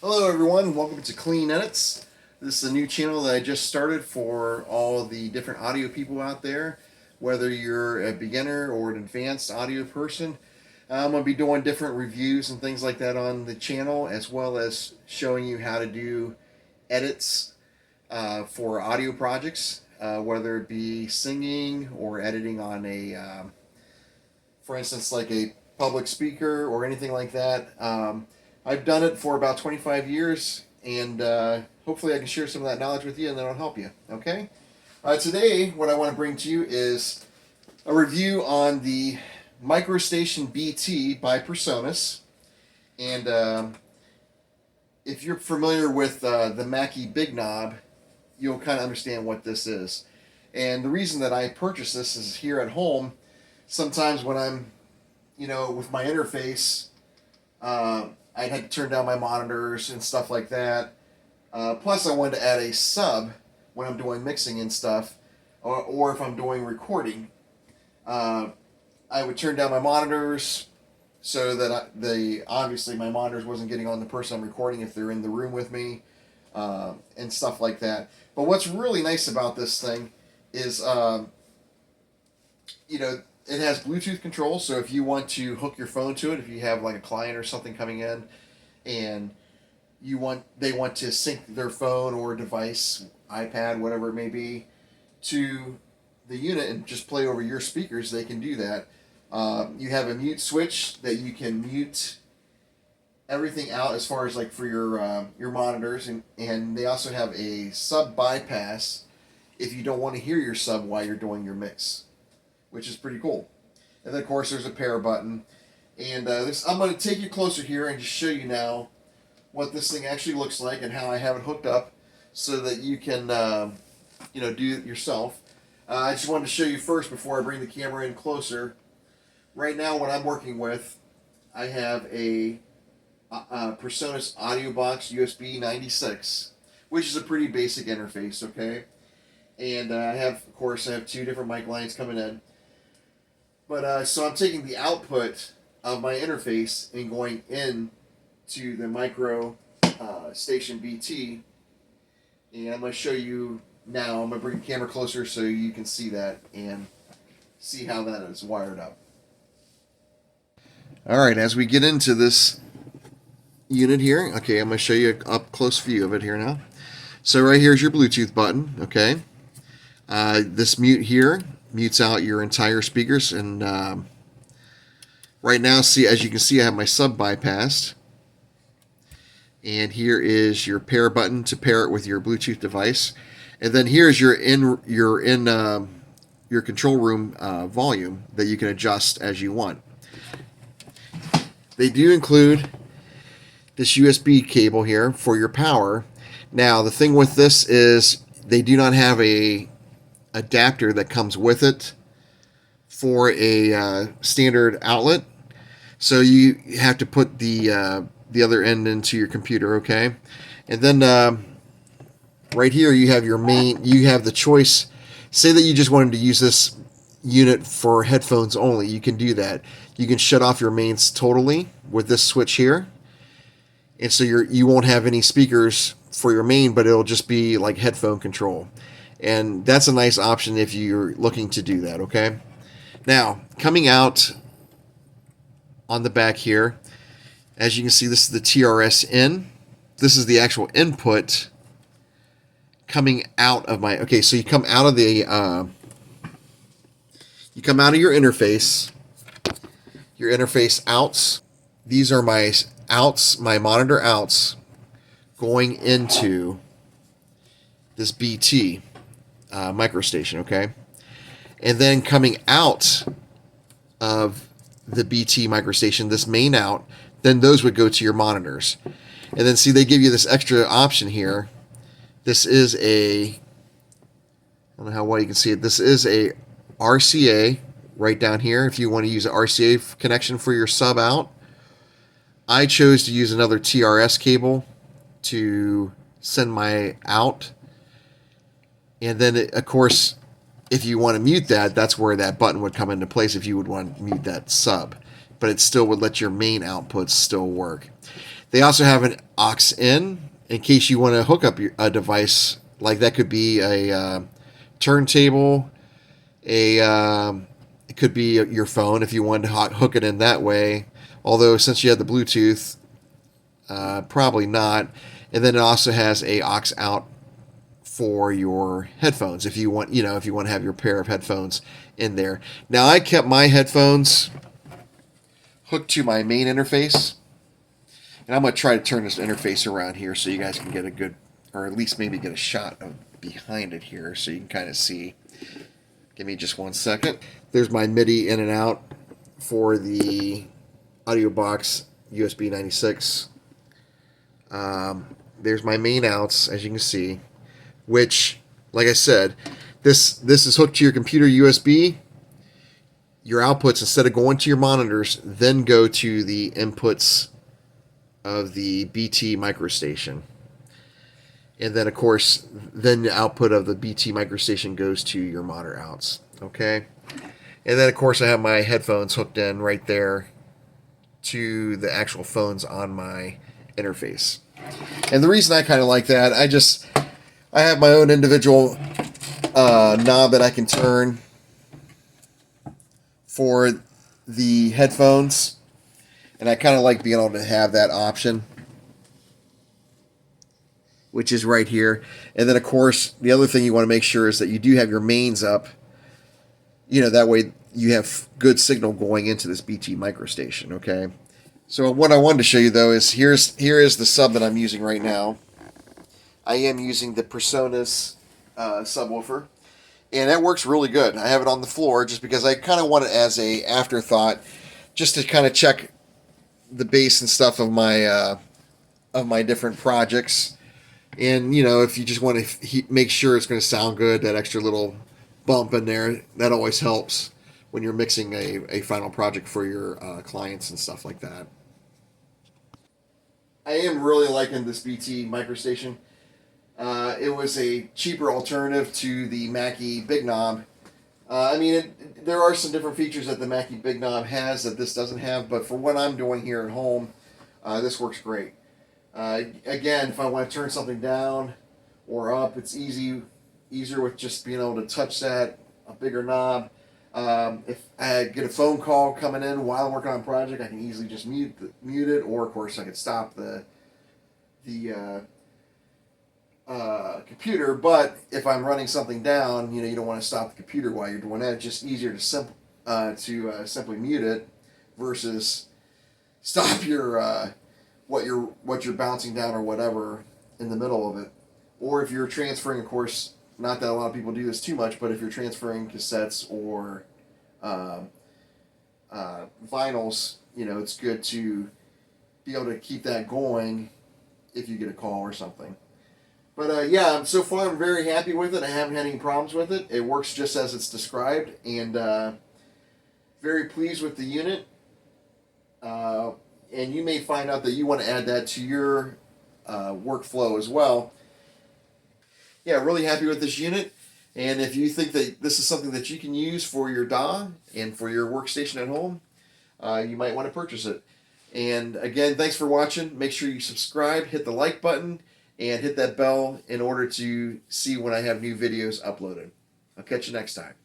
Hello everyone, welcome to Clean Edits. This is a new channel that I just started for all the different audio people out there, whether you're a beginner or an advanced audio person. I'm going to be doing different reviews and things like that on the channel, as well as showing you how to do edits for audio projects, whether it be singing or editing on for instance, like a public speaker or anything like that. I've done it for about 25 years, and hopefully I can share some of that knowledge with you, and that'll help you. Okay? Today, what I want to bring to you is a review on the Microstation BT by PreSonus. And if you're familiar with the Mackie Big Knob, you'll kind of understand what this is. And the reason that I purchased this is here at home. Sometimes when I'm, with my interface, I'd had to turn down my monitors and stuff like that. Plus, I wanted to add a sub when I'm doing mixing and stuff, or if I'm doing recording. I would turn down my monitors so that obviously my monitors wasn't getting on the person I'm recording if they're in the room with me, and stuff like that. But what's really nice about this thing is, it has Bluetooth control, so if you want to hook your phone to it, if you have like a client or something coming in, and they want to sync their phone or device, iPad, whatever it may be, to the unit and just play over your speakers, they can do that. You have a mute switch that you can mute everything out as far as like for your monitors, and they also have a sub bypass if you don't want to hear your sub while you're doing your mix, which is pretty cool. And then of course there's a power button, and I'm going to take you closer here and just show you now what this thing actually looks like and how I have it hooked up so that you can do it yourself. I just wanted to show you first before I bring the camera in closer. Right now what I'm working with, I have a PreSonus Audio Box USB 96, which is a pretty basic interface, okay? And I have two different mic lines coming in. But so I'm taking the output of my interface and going in to the Microstation BT, and I'm going to show you now. I'm going to bring the camera closer so you can see that and see how that is wired up. Alright, as we get into this unit here, okay, I'm going to show you an up close view of it here now. So right here is your Bluetooth button, okay? This mute here mutes out your entire speakers, and right now, see, as you can see, I have my sub bypassed, and here is your pair button to pair it with your Bluetooth device, and then here's your control room volume that you can adjust as you want. They do include this USB cable here for your power. Now the thing with this is they do not have a adapter that comes with it for a standard outlet, so you have to put the other end into your computer, okay? And then right here you have your main. You have the choice. Say that you just wanted to use this unit for headphones only, you can do that. You can shut off your mains totally with this switch here, and so you won't have any speakers for your main, but it'll just be like headphone control. And that's a nice option if you're looking to do that, okay? Now, coming out on the back here, as you can see, this is the TRS in. This is the actual input coming out of my... Okay, so you come out of the... you come out of your interface outs. These are my outs, my monitor outs, going into this BT Microstation, okay? And then coming out of the BT Microstation, this main out, then those would go to your monitors. And then see, they give you this extra option here. This is I don't know how well you can see it. This is a RCA right down here if you want to use an RCA connection for your sub out. I chose to use another TRS cable to send my out. And then, of course, if you want to mute that, that's where that button would come into place if you would want to mute that sub. but it still would let your main outputs still work. They also have an aux in case you want to hook up a device, like that could be a turntable, it could be your phone if you wanted to hook it in that way. Although since you have the Bluetooth, probably not. And then it also has a aux out for your headphones if you want, if you want to have your pair of headphones in there. Now I kept my headphones hooked to my main interface, and I'm going to try to turn this interface around here so you guys can get a good, or at least maybe get a shot of behind it here so you can kind of see. Give me just 1 second. There's my MIDI in and out for the audio box USB 96. There's my main outs, as you can see, which, like I said, this is hooked to your computer USB. Your outputs, instead of going to your monitors, then go to the inputs of the BT Microstation. And then, of course, then the output of the BT Microstation goes to your monitor outs. Okay? And then, of course, I have my headphones hooked in right there to the actual phones on my interface. And the reason I kind of like that, I have my own individual knob that I can turn for the headphones. And I kind of like being able to have that option, which is right here. And then, of course, the other thing you want to make sure is that you do have your mains up. That way you have good signal going into this BT Microstation, okay? So what I wanted to show you, though, is here is the sub that I'm using right now. I am using the PreSonus subwoofer, and that works really good. I have it on the floor just because I kind of want it as a afterthought, just to kind of check the bass and stuff of my different projects. And if you just want to make sure it's going to sound good, that extra little bump in there, that always helps when you're mixing a final project for your clients and stuff like that. I am really liking this BT Microstation. It was a cheaper alternative to the Mackie Big Knob. There are some different features that the Mackie Big Knob has that this doesn't have, but for what I'm doing here at home, this works great. Again, if I want to turn something down or up, it's easier with just being able to touch a bigger knob. If I get a phone call coming in while I'm working on a project, I can easily just mute it, or of course I could stop the computer. But if I'm running something down, you don't want to stop the computer while you're doing that. It's just easier to simply mute it versus stop your what you're bouncing down or whatever in the middle of it. Or if you're transferring, of course, not that a lot of people do this too much, but if you're transferring cassettes or vinyls, it's good to be able to keep that going if you get a call or something. But yeah, so far I'm very happy with it. I haven't had any problems with it. It works just as it's described, and very pleased with the unit. And you may find out that you want to add that to your workflow as well. Yeah, really happy with this unit. And if you think that this is something that you can use for your DAW and for your workstation at home, you might want to purchase it. And again, thanks for watching. Make sure you subscribe, hit the like button, and hit that bell in order to see when I have new videos uploaded. I'll catch you next time.